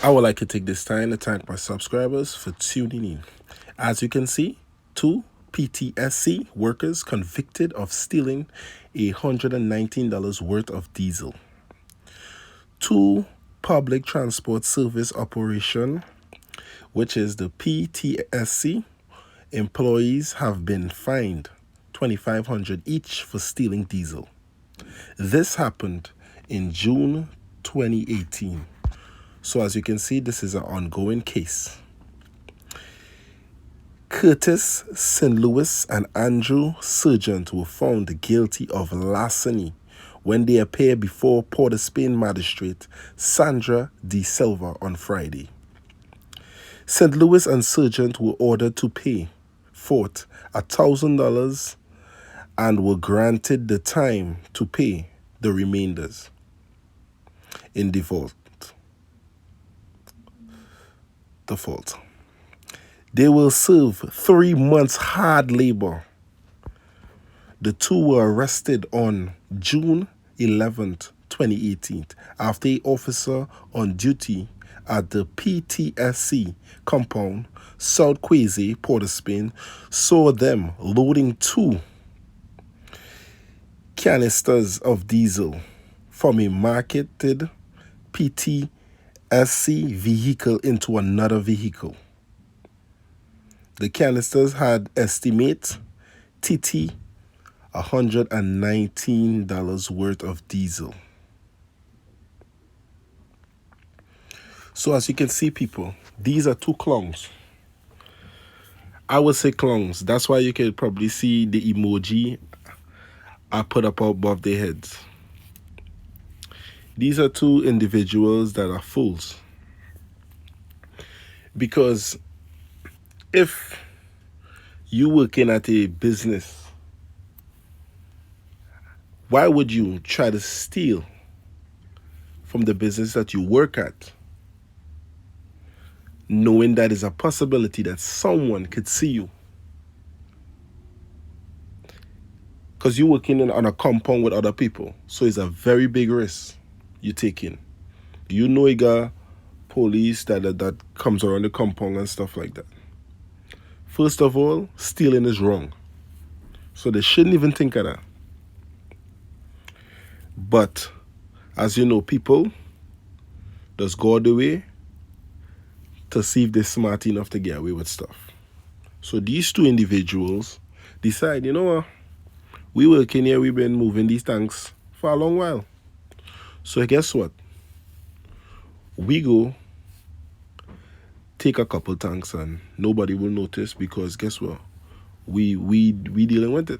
I would like to take this time to thank my subscribers for tuning in. As you can see, two PTSC workers convicted of stealing $119 worth of diesel. Two public transport service operation, which is the PTSC, employees have been fined $2,500 each for stealing diesel. This happened in June 2018. So as you can see, this is an ongoing case. Curtis St. Louis and Andrew Sargent were found guilty of larceny when they appeared before Port of Spain magistrate Sandra De Silva on Friday. St. Louis and Sargent were ordered to pay forth $1,000 and were granted the time to pay the remainders in default. They will serve 3 months hard labor. The two were arrested on June 11th, 2018, after an officer on duty at the PTSC compound, South Quasi, Port of Spain, saw them loading 2 canisters of diesel from a marketed PTSC vehicle into another vehicle. The canisters had estimate $119 worth of diesel. So as you can see, people, these are 2 clowns. I would say clowns. That's why you can probably see the emoji I put up above their heads. These are 2 individuals that are fools. Because if you working at a business, why would you try to steal from the business that you work at, knowing that is a possibility that someone could see you? Because you're working on a compound with other people, so it's a very big risk you're taking. You know you got police that comes around the compound and stuff like that. First of all, stealing is wrong. So they shouldn't even think of that. But, as you know, people just go the way to see if they're smart enough to get away with stuff. So these 2 individuals decide, you know what, we working here, we've been moving these tanks for a long while. So guess what? We go take a couple tanks and nobody will notice, because guess what? We dealing with it.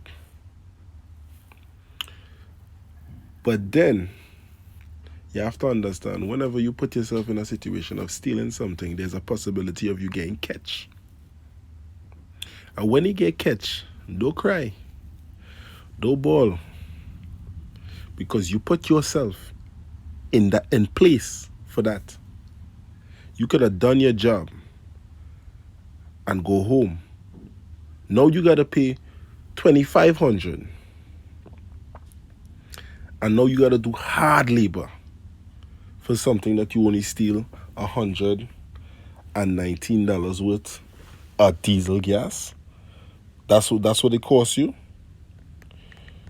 But then you have to understand, whenever you put yourself in a situation of stealing something, there's a possibility of you getting catch. And when you get catch, don't cry, don't bawl, because you put yourself in place for that. You could have done your job and go home. Now you gotta pay $2,500, and now you gotta do hard labor for something that you only steal $119 worth of diesel gas. That's what it costs you.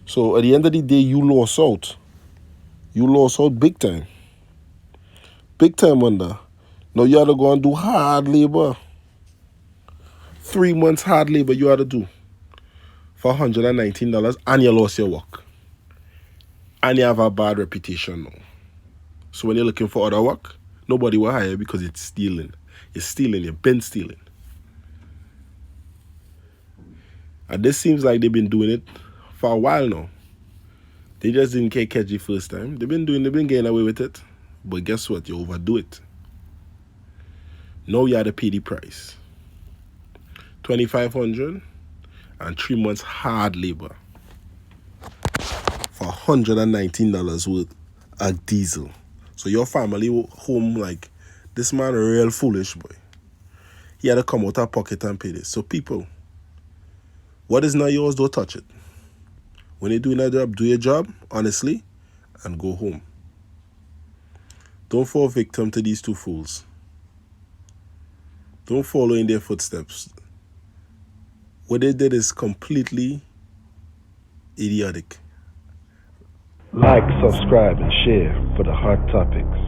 So at the end of the day, you lost out. You lost out big time. Big time under. Now you have to go and do hard labor. 3 months hard labor you had to do for $119, and you lost your work. And you have a bad reputation now. So when you're looking for other work, nobody will hire you because it's stealing. You're stealing, you've been stealing. And this seems like they've been doing it for a while now. They just didn't catch you first time. They've been getting away with it. But guess what? You overdo it. Now you have to pay the price. $2,500 and 3 months hard labor for $119 worth of diesel. So your family home like, this man a real foolish boy. He had to come out of pocket and pay this. So people, what is not yours, don't touch it. When you're doing a job, do your job honestly and go home. Don't fall victim to these 2 fools. Don't follow in their footsteps. What they did is completely idiotic. Like, subscribe, and share for the hot topics.